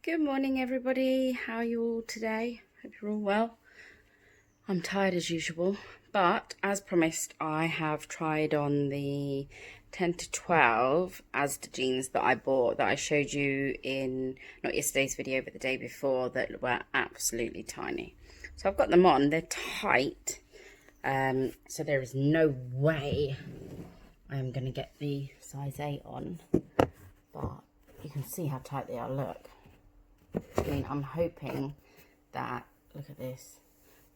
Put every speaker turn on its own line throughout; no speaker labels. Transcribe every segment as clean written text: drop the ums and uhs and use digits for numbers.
Good morning, everybody. How are you all today? Hope you're all well. I'm tired as usual, but as promised, I have tried on the 10 to 12 Asda jeans that I bought that I showed you in, not yesterday's video, but the day before, that were absolutely tiny. So I've got them on. They're tight, so there is no way I am going to get the size 8 on, but you can see how tight they are. Look. I mean, I'm hoping that, look at this,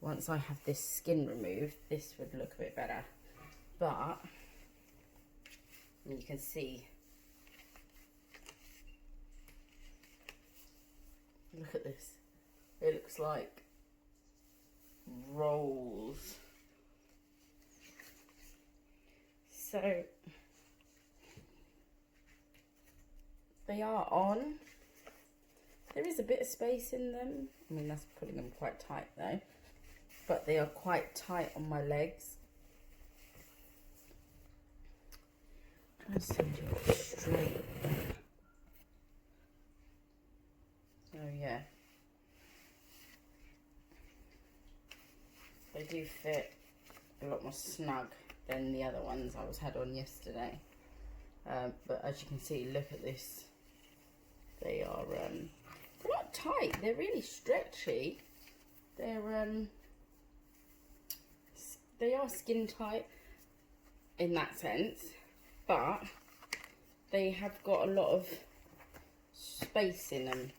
once I have this skin removed, this would look a bit better. But, you can see, look at this, it looks like rolls. So, they are on. There is a bit of space in them. I mean, that's putting them quite tight though. But they are quite tight on my legs. I'm trying to send you straight. So yeah. They do fit a lot more snug than the other ones I had on yesterday. But as you can see, look at this. They are they're not tight, they're really stretchy. They are skin tight in that sense, but they have got a lot of space in them.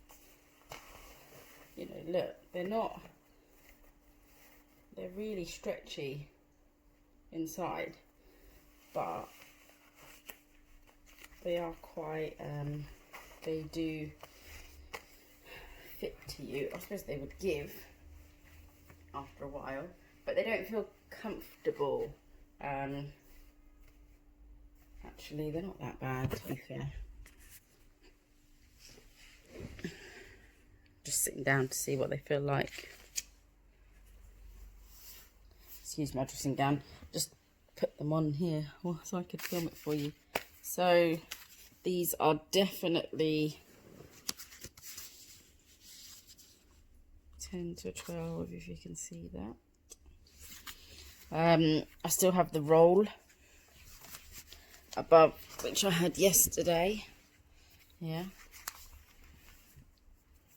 You know, look, they're really stretchy inside, but they are quite, they do fit to you. I suppose they would give after a while, but they don't feel comfortable. Actually, they're not that bad, to be fair. Just sitting down to see what they feel like. Excuse my dressing gown. Just put them on here so I could film it for you. So these are definitely 10 to 12, if you can see that. I still have the roll above, which I had yesterday. Yeah.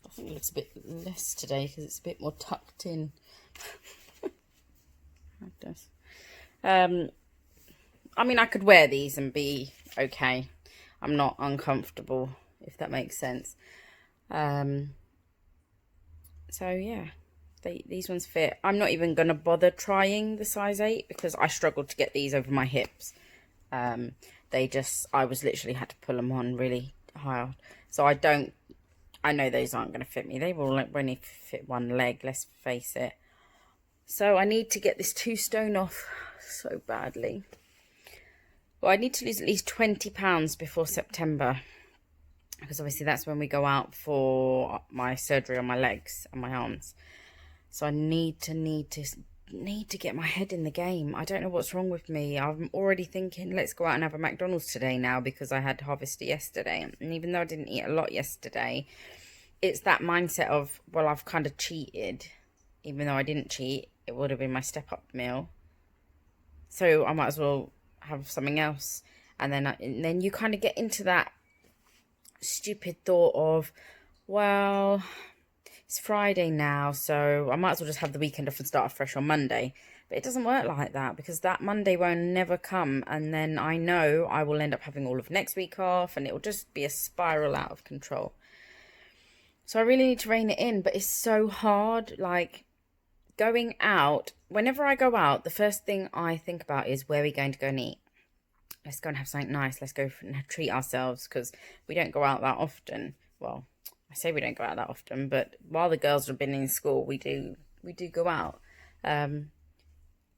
I think it looks a bit less today because it's a bit more tucked in. It does. I mean, I could wear these and be okay. I'm not uncomfortable, if that makes sense. So yeah, these ones fit. I'm not even going to bother trying the size 8 because I struggled to get these over my hips. I was literally had to pull them on really hard. So I know those aren't going to fit me. They will only fit one leg, let's face it. So I need to get this 2 stone off so badly. Well, I need to lose at least £20 before September, because obviously that's when we go out for my surgery on my legs and my arms. So I need to get my head in the game. I don't know what's wrong with me. I'm already thinking, let's go out and have a McDonald's today now because I had Harvester yesterday. And even though I didn't eat a lot yesterday, it's that mindset of, well, I've kind of cheated. Even though I didn't cheat, it would have been my step-up meal. So I might as well have something else. And then you kind of get into that stupid thought of, well, it's Friday now, so I might as well just have the weekend off and start afresh on Monday. But it doesn't work like that, because that Monday won't never come, and then I know I will end up having all of next week off, and it will just be a spiral out of control. So I really need to rein it in, but it's so hard. Like, going out, whenever I go out, the first thing I think about is, where are we going to go and eat? Let's go and have something nice. Let's go and treat ourselves, because we don't go out that often. Well, I say we don't go out that often, but while the girls have been in school, we do go out.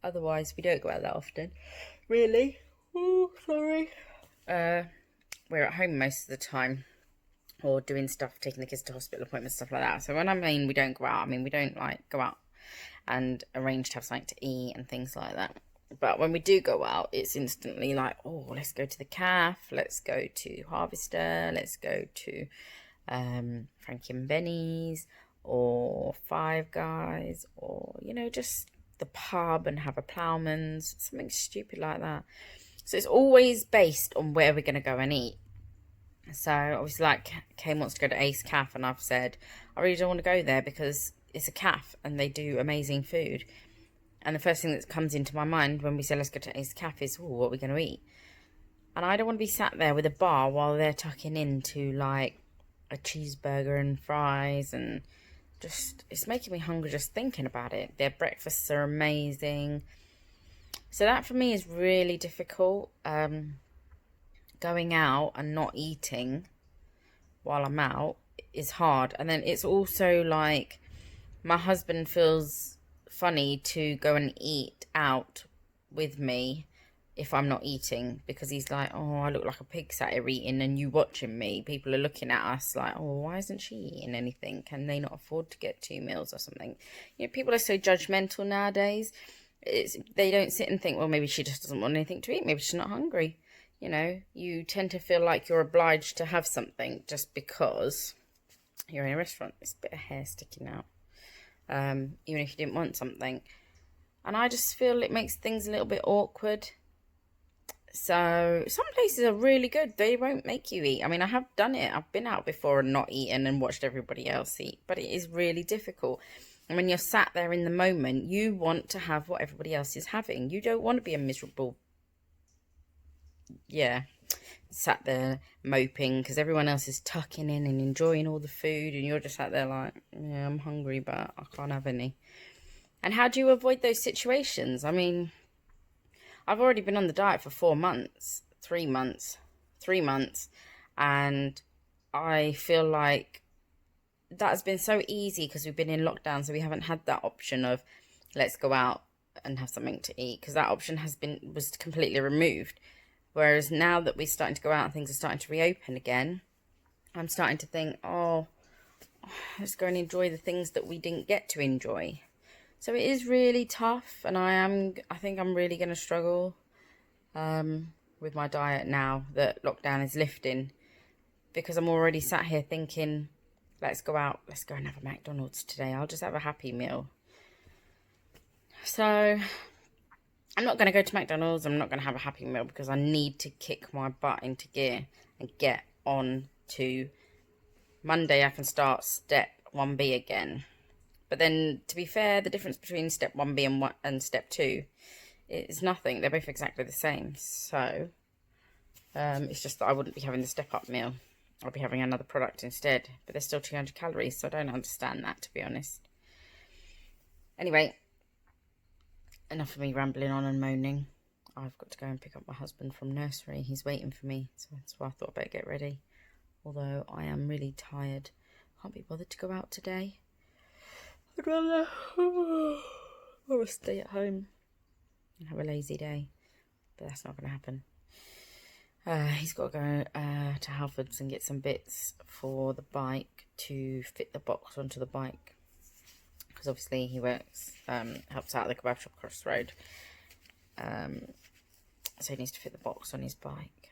Otherwise, we don't go out that often. Really? Oh, sorry. We're at home most of the time, or doing stuff, taking the kids to hospital appointments, stuff like that. So when I mean we don't go out, I mean we don't like go out and arrange to have something to eat and things like that. But when we do go out, it's instantly like, oh, let's go to the calf, let's go to Harvester, let's go to Frankie and Benny's or Five Guys, or, you know, just the pub and have a Ploughman's, something stupid like that. So it's always based on where we're going to go and eat. So obviously, like, Kane wants to go to Ace Cafe, and I've said I really don't want to go there because it's a cafe and they do amazing food. And the first thing that comes into my mind when we say let's go to Ace Cafe is, oh, what are we going to eat? And I don't want to be sat there with a bar while they're tucking into like a cheeseburger and fries, and just, it's making me hungry just thinking about it. Their breakfasts are amazing. So that for me is really difficult. Going out and not eating while I'm out is hard. And then it's also like my husband feels funny to go and eat out with me if I'm not eating, because he's like, oh, I look like a pig sat here eating and you watching me. People are looking at us like, oh, why isn't she eating anything? Can they not afford to get 2 meals or something? You know, people are so judgmental nowadays. They don't sit and think, well, maybe she just doesn't want anything to eat. Maybe she's not hungry. You know, you tend to feel like you're obliged to have something just because you're in a restaurant. It's a bit of hair sticking out, even if you didn't want something. And I just feel it makes things a little bit awkward. So some places are really good. They won't make you eat. I mean, I have done it. I've been out before and not eaten and watched everybody else eat. But it is really difficult. And when you're sat there in the moment, you want to have what everybody else is having. You don't want to be a miserable, sat there moping because everyone else is tucking in and enjoying all the food. And you're just sat there like, yeah, I'm hungry, but I can't have any. And how do you avoid those situations? I mean, I've already been on the diet for 3 months, and I feel like that has been so easy because we've been in lockdown, so we haven't had that option of let's go out and have something to eat, because that option was completely removed. Whereas now that we're starting to go out and things are starting to reopen again, I'm starting to think, oh, let's go and enjoy the things that we didn't get to enjoy. So it is really tough, and I think I'm really going to struggle with my diet now that lockdown is lifting, because I'm already sat here thinking, let's go out, let's go and have a McDonald's today. I'll just have a Happy Meal. So I'm not going to go to McDonald's. I'm not going to have a Happy Meal because I need to kick my butt into gear and get on to Monday. I can start step 1B again. But then, to be fair, the difference between step 1B and step 2 is nothing. They're both exactly the same. So, it's just that I wouldn't be having the step-up meal. I'll be having another product instead. But there's still 200 calories, so I don't understand that, to be honest. Anyway, enough of me rambling on and moaning. I've got to go and pick up my husband from nursery. He's waiting for me, so that's why I thought I'd better get ready. Although I am really tired. Can't be bothered to go out today. I'd rather stay at home and have a lazy day, but that's not going to happen. He's got to go to Halfords and get some bits for the bike to fit the box onto the bike, because obviously he works, helps out at the kebab shop across the road, so he needs to fit the box on his bike.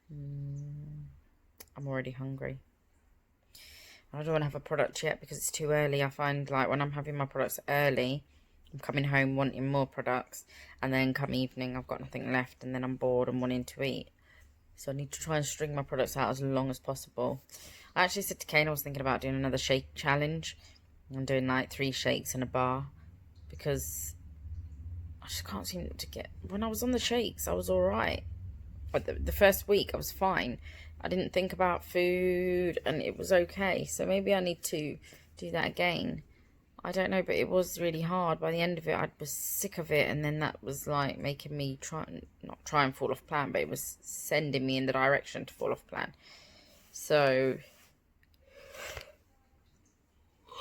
I'm already hungry. I don't want to have a product yet because it's too early. I find like when I'm having my products early, I'm coming home wanting more products, and then come evening I've got nothing left, and then I'm bored and wanting to eat. So I need to try and string my products out as long as possible. I actually said to Kane I was thinking about doing another shake challenge. I'm doing like 3 shakes and a bar, because I just can't seem to get... When I was on the shakes I was alright. But the first week I was fine. I didn't think about food and it was okay. So maybe I need to do that again. I don't know, but it was really hard. By the end of it, I was sick of it. And then that was like making me not try and fall off plan, but it was sending me in the direction to fall off plan. So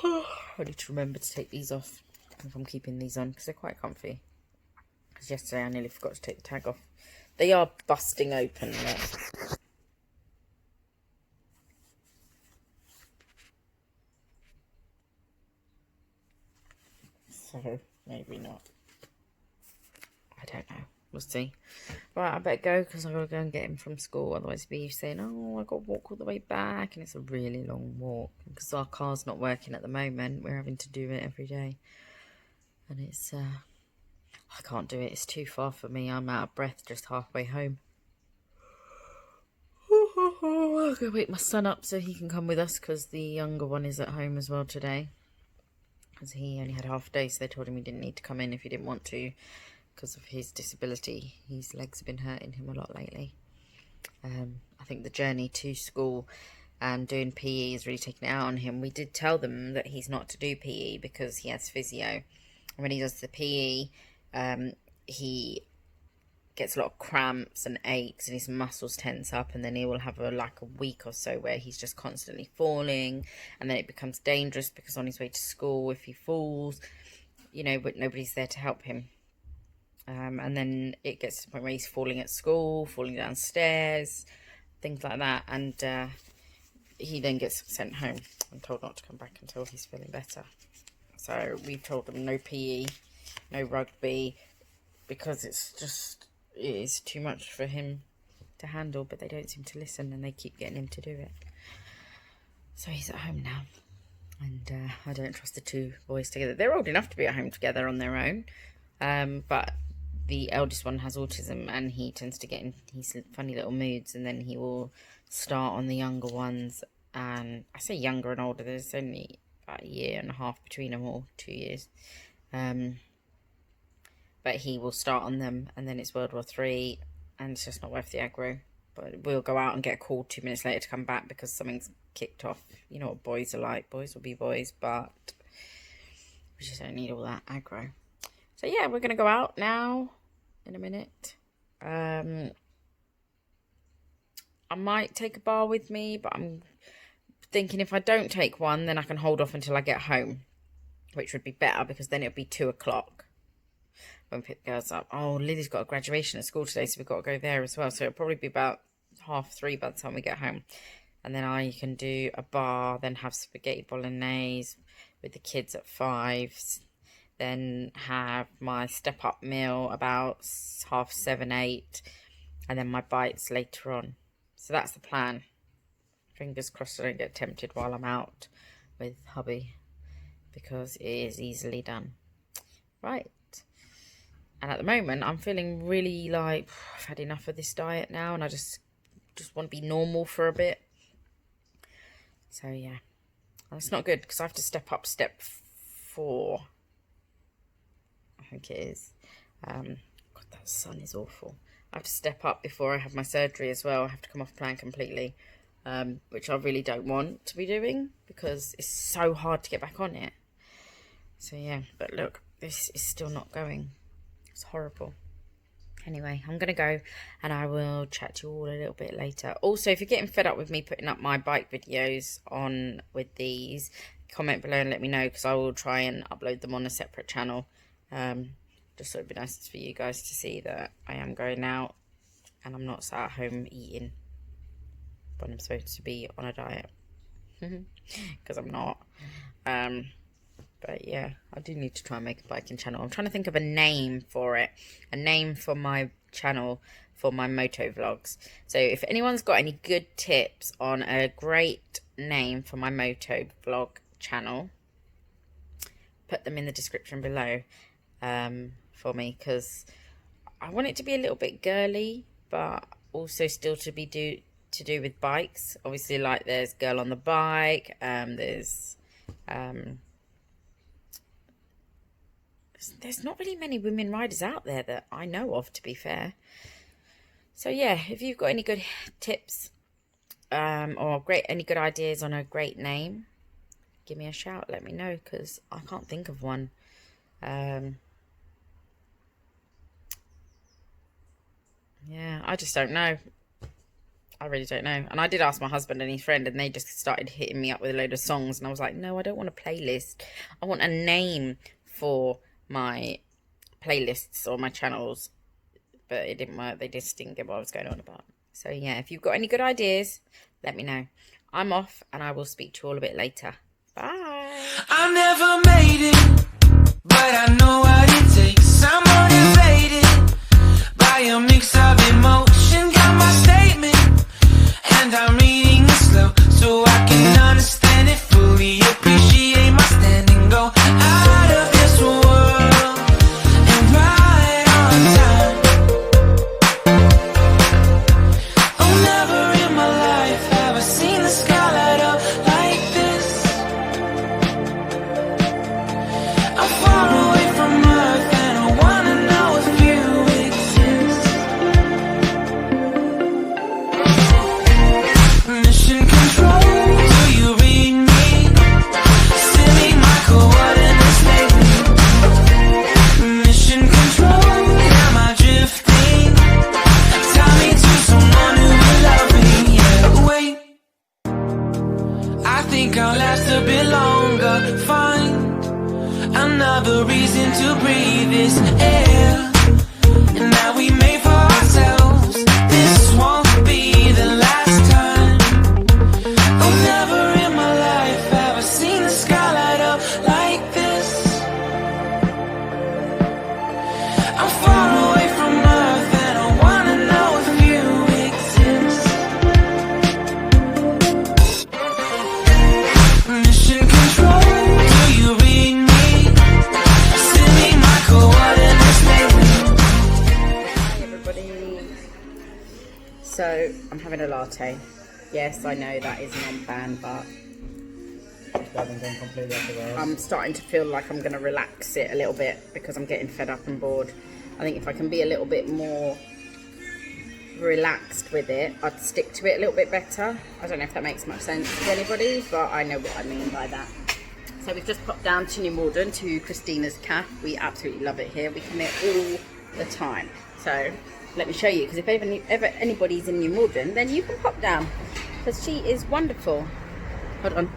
I need to remember to take these off if I'm keeping these on, because they're quite comfy. Because yesterday I nearly forgot to take the tag off. They are busting open. Look. So, maybe not. I don't know. we'll see. Right, I better go because I've got to go and get him from school. Otherwise he'll be saying, oh, I've got to walk all the way back. And it's a really long walk because our car's not working at the moment. We're having to do it every day. And it's, I can't do it. It's too far for me. I'm out of breath just halfway home. I'll go wake my son up so he can come with us because the younger one is at home as well today. Because he only had half a day, so they told him he didn't need to come in if he didn't want to because of his disability. His legs have been hurting him a lot lately. I think the journey to school and doing PE is really taking it out on him. We did tell them that he's not to do PE because he has physio. And when he does the PE, he gets a lot of cramps and aches and his muscles tense up, and then he will have like a week or so where he's just constantly falling, and then it becomes dangerous because on his way to school, if he falls, you know, but nobody's there to help him. And then it gets to the point where he's falling at school, falling downstairs, things like that, and he then gets sent home and told not to come back until he's feeling better. So we've told them no PE, no rugby, because it is too much for him to handle, but they don't seem to listen and they keep getting him to do it. So he's at home now, and I don't trust the two boys together. They're old enough to be at home together on their own, but the eldest one has autism and he tends to get in these funny little moods, and then he will start on the younger ones. And I say younger and older, there's only about a year and a half between them all, 2 years. But he will start on them, and then it's World War III, and it's just not worth the aggro. But we'll go out and get a call 2 minutes later to come back because something's kicked off. You know what boys are like. Boys will be boys, but we just don't need all that aggro. So yeah, we're going to go out now in a minute. I might take a bar with me, but I'm thinking if I don't take one, then I can hold off until I get home, which would be better because then it'll be 2 o'clock. When we pick the girls up. Oh, Lily's got a graduation at school today, so we've got to go there as well. So it'll probably be about 3:30 by the time we get home. And then I can do a bar, then have spaghetti bolognese with the kids at 5. Then have my step-up meal about 7:30, 8. And then my bites later on. So that's the plan. Fingers crossed I don't get tempted while I'm out with hubby, because it is easily done. Right. And at the moment, I'm feeling really like I've had enough of this diet now, and I just want to be normal for a bit. So yeah, and it's not good because I have to step up step 4. I think it is. God, that sun is awful. I have to step up before I have my surgery as well. I have to come off plan completely, which I really don't want to be doing because it's so hard to get back on it. So yeah, but look, this is still not going. It's horrible. Anyway, I'm going to go and I will chat to you all a little bit later. Also, if you're getting fed up with me putting up my bike videos on with these, comment below and let me know, because I will try and upload them on a separate channel. Just so it'd be nice for you guys to see that I am going out and I'm not sat at home eating, but I'm supposed to be on a diet because I'm not. But yeah, I do need to try and make a biking channel. I'm trying to think of a name for it. A name for my channel for my moto vlogs. So if anyone's got any good tips on a great name for my moto vlog channel, put them in the description below for me. Because I want it to be a little bit girly, but also still to be to do with bikes. Obviously, like there's Girl on the Bike. There's not really many women riders out there that I know of, to be fair. So yeah, if you've got any good tips or any good ideas on a great name, give me a shout. Let me know, because I can't think of one. Yeah, I just don't know. I really don't know. And I did ask my husband and his friend, and they just started hitting me up with a load of songs, and I was like, no, I don't want a playlist. I want a name for my playlists or my channels. But it didn't work. They just didn't get what I was going on about. So yeah, if you've got any good ideas, let me know. I'm off, and I will speak to you all a bit later. Bye.
I never made it, but I know what it takes. I'm motivated by by a mix of emotion. Got my statement, and I'm reading it slow, so I can understand it fully. Appreciate my standing, go out of this world and right on time. Oh, never in my life have I seen the sky light up like this. I'm far away from Earth and I wanna know if you exist. Mission control, do you read me? Send me my coordinates lately. Mission control, am I drifting? Tie me to someone who will love me. Yeah, wait, I think I'll last a bit longer. Find another reason to breathe this air. And now we made for ourselves. This won't be the last time. Oh, never in my life have I seen the sky light up like this. I'm far away from Earth and I wanna know if you exist. Mission control, do you read me? Send me my coordinates lately.
Hi everybody. So I'm having a latte. Yes, I know that is non-ban, but I'm starting to feel like I'm going to relax it a little bit because I'm getting fed up and bored. I think if I can be a little bit more relaxed with it, I'd stick to it a little bit better. I don't know if that makes much sense to anybody, but I know what I mean by that. So we've just popped down to New Malden to Christina's Cafe. We absolutely love it here. We come here all the time. So let me show you, because if ever anybody's in New Malden, then you can pop down because she is wonderful. Hold on.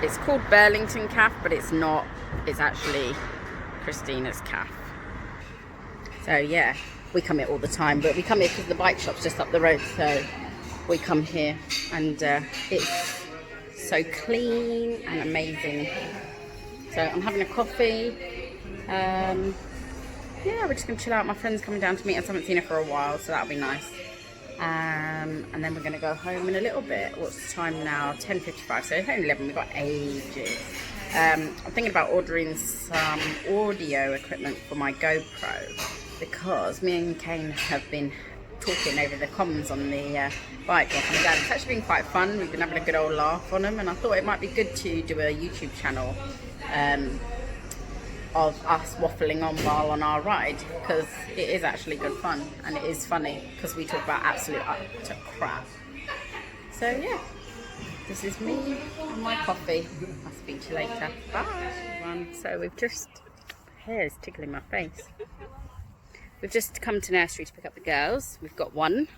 It's called Burlington Cafe, but it's not. It's actually Christina's Cafe. So yeah, we come here all the time, but we come here because the bike shop's just up the road, so we come here, and it's so clean and amazing. So I'm having a coffee. Yeah, we're just gonna chill out. My friend's coming down to meet us. I haven't seen her for a while, so that'll be nice. And then we're gonna go home in a little bit. What's the time now? 10:55. So it's only 11. We've got ages. I'm thinking about ordering some audio equipment for my GoPro, because me and Kane have been talking over the comms on the bike while coming down. It's actually been quite fun. We've been having a good old laugh on them, and I thought it might be good to do a YouTube channel of us waffling on while on our ride, because it is actually good fun and it is funny because we talk about absolute utter crap. So yeah, this is me and my coffee. I'll speak to you later. Bye everyone. So we've just, hair is tickling my face. We've just come to nursery to pick up the girls. We've got one.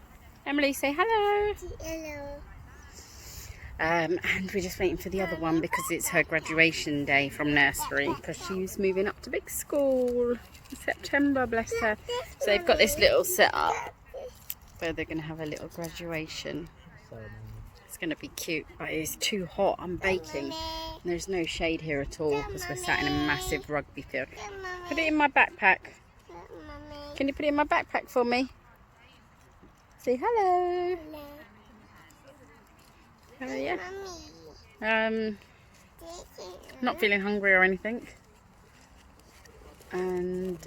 Emily, say hello.
Hello.
And we're just waiting for the other one because it's her graduation day from nursery, because she's moving up to big school in September, bless her. So they've got this little setup where they're going to have a little graduation. It's going to be cute, but it's too hot. I'm baking. And there's no shade here at all because we're sat in a massive rugby field. Put it in my backpack. Can you put it in my backpack for me? Say hello. Yeah. Not feeling hungry or anything. And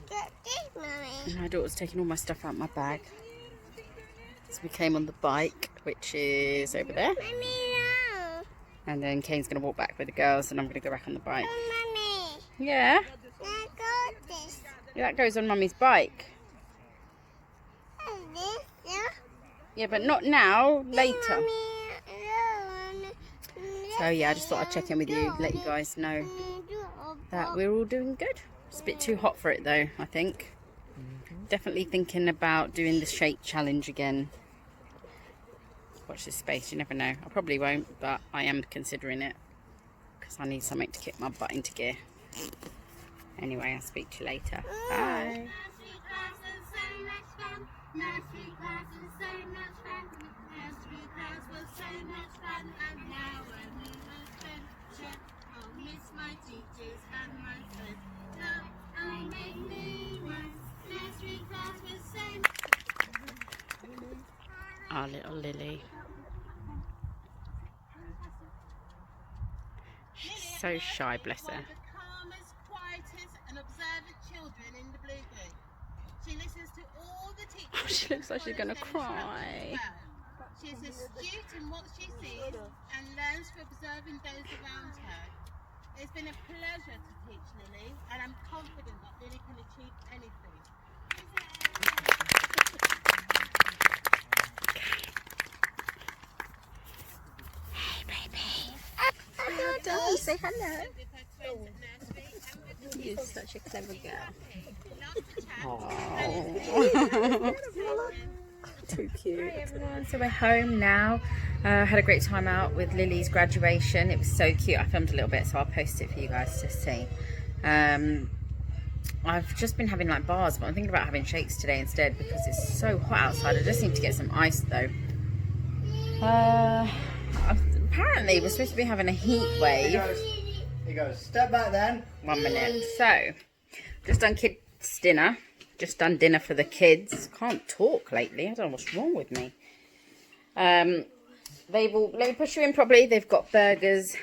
my daughter's taking all my stuff out of my bag. So we came on the bike, which is over there. And then Kane's going to walk back with the girls, and I'm going to go back on the bike. Yeah? That goes on Mummy's bike. Yeah, but not now, later. So yeah, I just thought I'd check in with you, let you guys know that we're all doing good. It's a bit too hot for it though, I think. Definitely thinking about doing the shake challenge again. Watch this space, you never know. I probably won't, but I am considering it because I need something to kick my butt into gear. Anyway, I'll speak to you later. Bye. Nursery class was so much fun. Nursery class was so much fun. And now a new adventure. I'll miss my teachers and my friends. Love Our little Lily. She's so shy, bless her.
The calmest, quietest and observant children in the Blue Group. She listens to all the teachers.
Oh, she looks like she's going to cry.
She is astute in what she sees and learns from observing those around her. It's been a pleasure to teach Lily, and I'm confident that Lily can achieve anything.
Hey, baby. Hello, say hello. You're such a clever girl. Too cute. Hi everyone, so we're home now. Had a great time out with Lily's graduation. It was so cute. I filmed a little bit, so I'll post it for you guys to see. I've just been having like bars, but I'm thinking about having shakes today instead because it's so hot outside. I just need to get some ice though. Apparently we're supposed to be having a heat wave.
He goes, step back then.
1 minute. So, just done kids' dinner. Just done dinner for the kids. Can't talk lately. I don't know what's wrong with me. They've all, let me push you in properly. They've got burgers,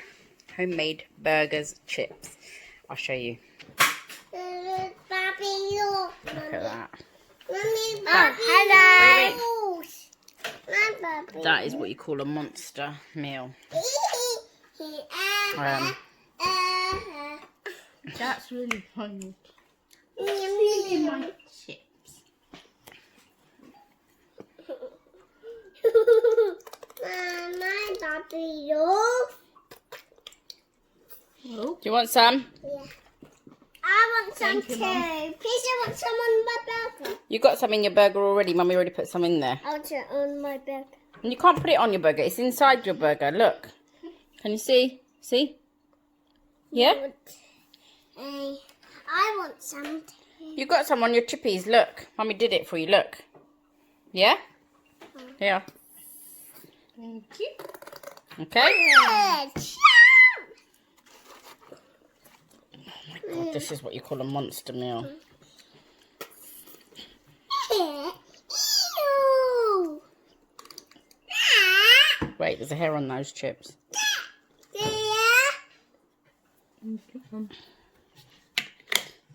homemade burgers, chips. I'll show you. Look at that.
Hello.
That is what you call a monster meal. That's really funny. My chips.
My puppy.
Do you want some?
Yeah. I want some too. Please, I want some on my burger.
You got some in your burger already. Mummy already put some in there.
I want it on my burger.
And you can't put it on your burger. It's inside your burger. Look. Can you see? See? Yeah?
I want some too.
You got some on your chippies. Look. Mummy did it for you. Look. Yeah? Yeah. Thank you. Okay. God, this is what you call a monster meal. Wait, there's a hair on those chips.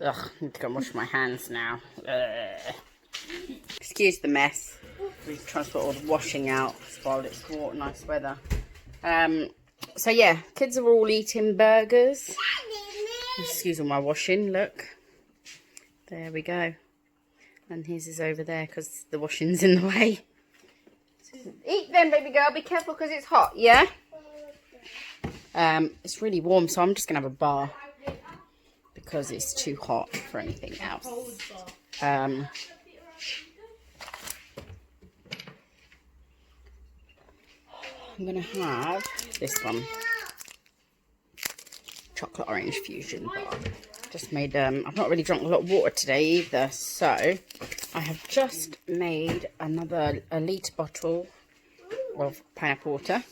Ugh, I need to go and wash my hands now. Ugh. Excuse the mess. We transport all the washing out while it's nice weather. So yeah, kids are all eating burgers. Excuse all my washing, look. There we go. And his is over there because the washing's in the way. Eat then, baby girl. Be careful because it's hot, yeah? It's really warm, so I'm just going to have a bar because it's too hot for anything else. I'm going to have this one. Chocolate orange fusion bar. Just made, I've not really drunk a lot of water today either, so I have just made a litre bottle of pineapple water.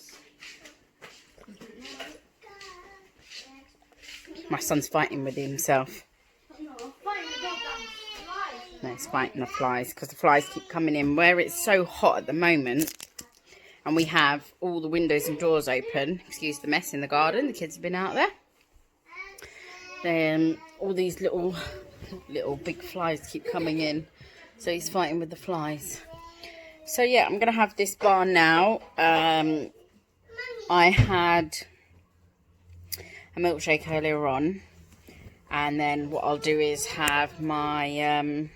My son's fighting with himself. No, he's fighting the flies because the flies keep coming in. Where it's so hot at the moment and we have all the windows and doors open, excuse the mess in the garden, the kids have been out there. Then all these little big flies keep coming in, so he's fighting with the flies. So yeah, I'm gonna have this bar now. I had a milkshake earlier on, and then what I'll do is have my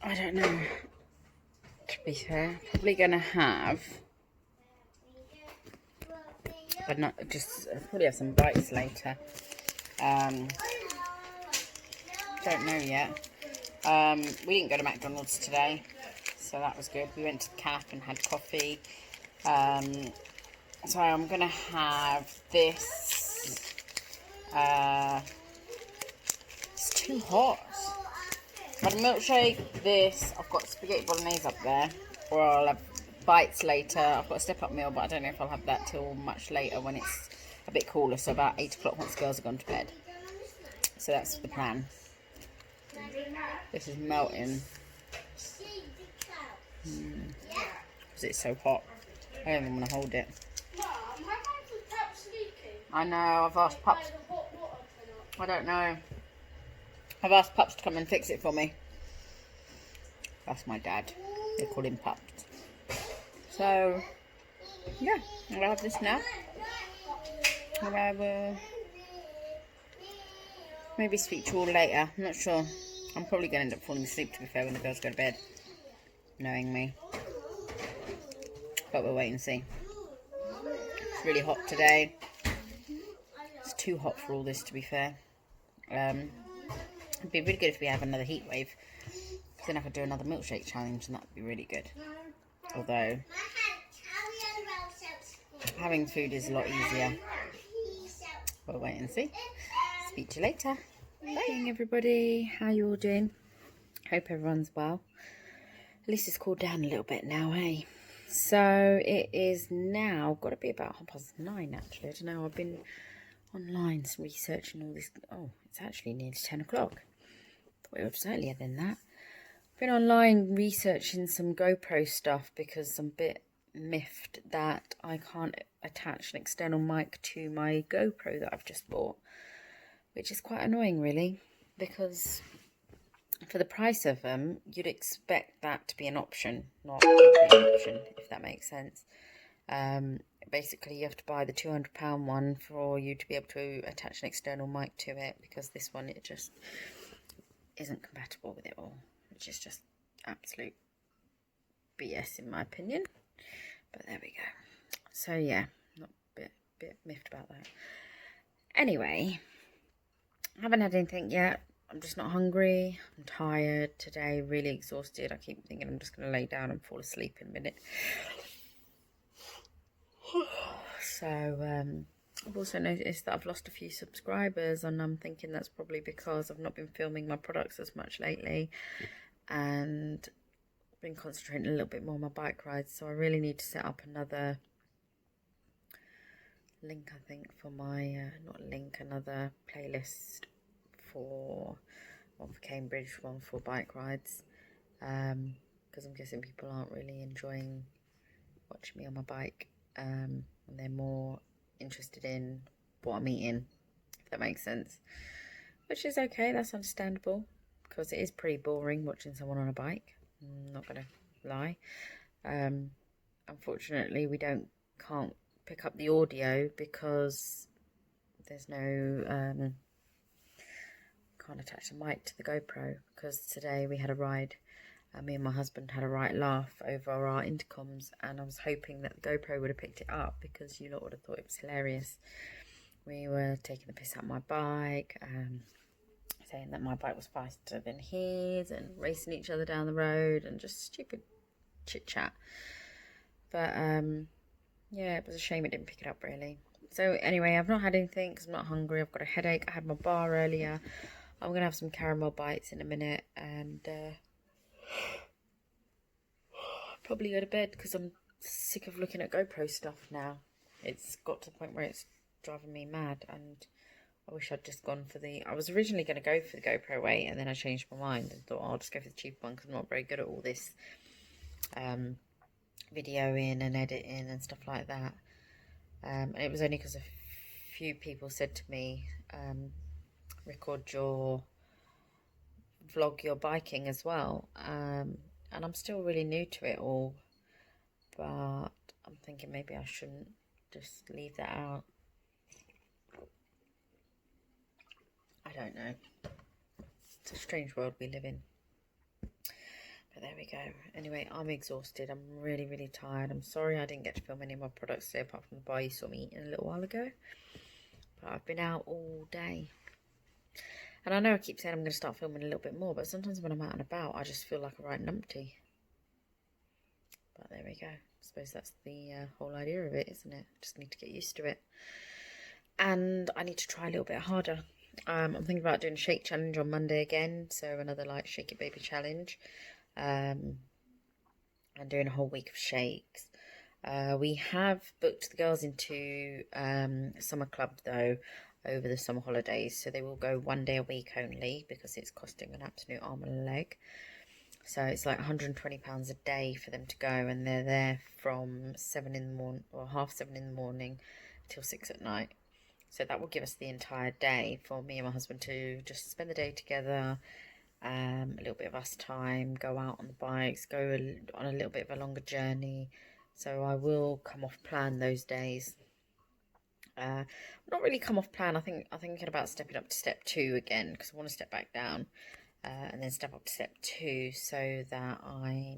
I don't know, to be fair, probably gonna have, but not just, I'll probably have some bites later. Don't know yet. We didn't go to McDonald's today, so that was good. We went to Cap and had coffee. So I'm gonna have this. It's too hot. I've got a milkshake, this, I've got spaghetti bolognese up there, or I'll have bites later. I've got a step up meal, but I don't know if I'll have that till much later when it's a bit cooler, so about 8 o'clock once the girls have gone to bed. So that's the plan. This is melting. Because it's so hot. I don't even want to hold it. I know, I've asked Pups. I don't know. I've asked Pups to come and fix it for me. That's my dad. They call him Pups. So, yeah, I'll have this now. And I will maybe speak to you all later. I'm not sure. I'm probably going to end up falling asleep, to be fair, when the girls go to bed. Knowing me. But we'll wait and see. It's really hot today. It's too hot for all this, to be fair. It'd be really good if we have another heat wave. Because then I could do another milkshake challenge, and that'd be really good. Although, having food is a lot easier. We'll wait and see. Speak to you later. Bye everybody. How you all doing? Hope everyone's well. At least it's cooled down a little bit now, hey? So it is now, got to be about 9:30 actually. I don't know, I've been online researching all this. Oh, it's actually nearly 10 o'clock. Thought it was earlier than that. Been online researching some GoPro stuff because I'm a bit miffed that I can't attach an external mic to my GoPro that I've just bought. Which is quite annoying really, because for the price of them, you'd expect that to be an option, not an option, if that makes sense. Basically, you have to buy the £200 one for you to be able to attach an external mic to it, because this one, it just isn't compatible with it all, which is just absolute BS in my opinion. But there we go. So yeah, not a bit miffed about that. Anyway, I haven't had anything yet. I'm just not hungry. I'm tired today, really exhausted. I keep thinking I'm just going to lay down and fall asleep in a minute. So, I've also noticed that I've lost a few subscribers, and I'm thinking that's probably because I've not been filming my products as much lately and been concentrating a little bit more on my bike rides. So I really need to set up another link, I think, for my, another playlist for one for Cambridge, one for bike rides, because I'm guessing people aren't really enjoying watching me on my bike, and they're more interested in what I'm eating, if that makes sense, which is okay. That's understandable, because it is pretty boring watching someone on a bike, I'm not gonna lie. Unfortunately we can't pick up the audio because there's no can't attach the mic to the GoPro, because today we had a ride, me and my husband had a right laugh over our intercoms, and I was hoping that the GoPro would have picked it up, because you lot would have thought it was hilarious. We were taking the piss out of my bike, saying that my bike was faster than his, and racing each other down the road, and just stupid chit chat. But yeah, it was a shame it didn't pick it up really. So anyway, I've not had anything because I'm not hungry. I've got a headache. I had my bar earlier. I'm going to have some caramel bites in a minute, and probably go to bed because I'm sick of looking at GoPro stuff now. It's got to the point where it's driving me mad, and I wish I'd just gone for I was originally going to go for the GoPro 8, and then I changed my mind and thought, I'll just go for the cheap one because I'm not very good at all this videoing and editing and stuff like that. And it was only because a few people said to me, vlog your biking as well, and I'm still really new to it all, but I'm thinking maybe I shouldn't just leave that out. I don't know, it's a strange world we live in, but there we go. Anyway, I'm exhausted. I'm really tired. I'm sorry I didn't get to film any of my products today, apart from the bar you saw me eating a little while ago, but I've been out all day. And I know I keep saying I'm going to start filming a little bit more, but sometimes when I'm out and about, I just feel like a right numpty. But there we go. I suppose that's the whole idea of it, isn't it? Just need to get used to it. And I need to try a little bit harder. I'm thinking about doing a shake challenge on Monday again. So another like Shake It Baby challenge. And doing a whole week of shakes. We have booked the girls into summer club though over the summer holidays, so they will go 1 day a week only because it's costing an absolute arm and a leg. So it's like £120 a day for them to go, and they're there from 7 in the morning or 7:30 in the morning till 6 at night. So that will give us the entire day for me and my husband to just spend the day together, a little bit of us time, go out on the bikes, go on a little bit of a longer journey. So I will come off plan those days. Not really come off plan. I'm thinking about stepping up to step 2 again, because I want to step back down and then step up to step 2 so that I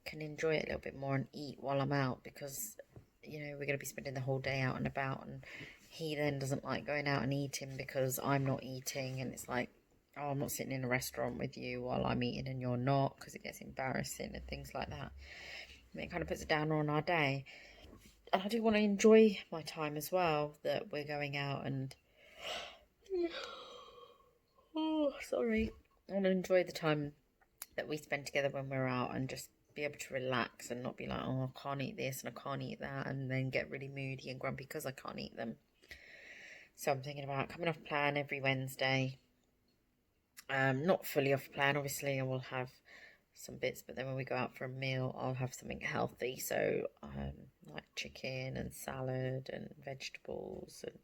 can enjoy it a little bit more and eat while I'm out, because you know we're going to be spending the whole day out and about, and he then doesn't like going out and eating because I'm not eating, and it's like, oh, I'm not sitting in a restaurant with you while I'm eating and you're not, because it gets embarrassing and things like that. And it kind of puts a downer on our day. And I do want to enjoy my time as well, that we're going out and oh, sorry. I want to enjoy the time that we spend together when we're out and just be able to relax and not be like, oh, I can't eat this and I can't eat that, and then get really moody and grumpy because I can't eat them. So I'm thinking about coming off plan every Wednesday. Not fully off plan, obviously. I will have some bits, but then when we go out for a meal, I'll have something healthy. So like chicken and salad and vegetables and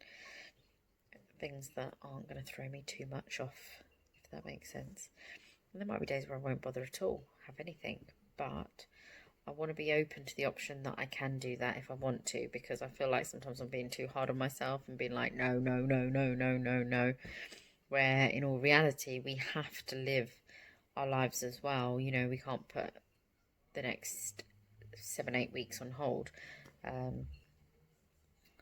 things that aren't going to throw me too much off, if that makes sense. And there might be days where I won't bother at all, have anything, but I want to be open to the option that I can do that if I want to, because I feel like sometimes I'm being too hard on myself and being like, no, no, no, no, no, no, no, where in all reality, we have to live our lives as well. You know, we can't put the next 7-8 weeks on hold.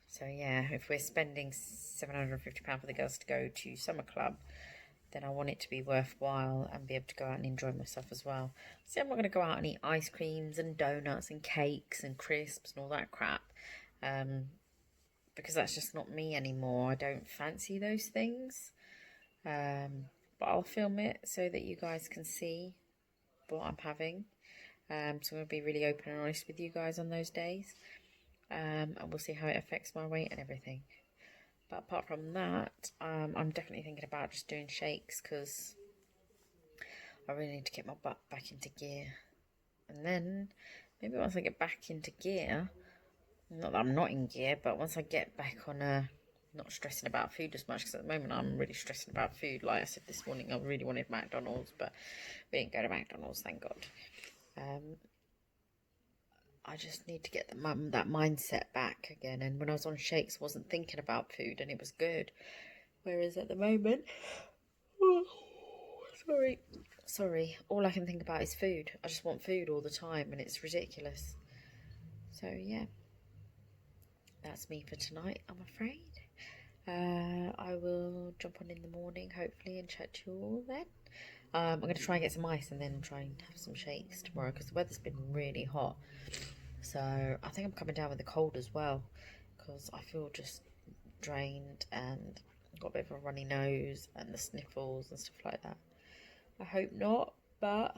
So yeah, if we're spending £750 for the girls to go to summer club, then I want it to be worthwhile and be able to go out and enjoy myself as well. See, I'm not going to go out and eat ice creams and donuts and cakes and crisps and all that crap, because that's just not me anymore. I don't fancy those things. But I'll film it so that you guys can see what I'm having. So I'm going to be really open and honest with you guys on those days. And we'll see how it affects my weight and everything. But apart from that, I'm definitely thinking about just doing shakes, because I really need to get my butt back into gear. And then, maybe once I get back into gear, not that I'm not in gear, but once I get back on not stressing about food as much, because at the moment I'm really stressing about food. Like I said this morning, I really wanted McDonald's, but we didn't go to McDonald's, thank God. I just need to get that mindset back again. And when I was on shakes, I wasn't thinking about food and it was good. Whereas at the moment, sorry, all I can think about is food. I just want food all the time and it's ridiculous. So yeah, that's me for tonight, I'm afraid. I will jump on in the morning, hopefully, and chat to you all then. I'm going to try and get some ice and then try and have some shakes tomorrow, because the weather's been really hot. So I think I'm coming down with a cold as well, because I feel just drained and got a bit of a runny nose and the sniffles and stuff like that. I hope not, but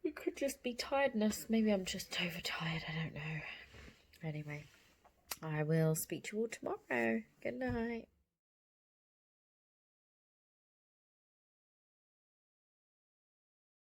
it could just be tiredness. Maybe I'm just overtired, I don't know. Anyway, I will speak to you all tomorrow. Good night.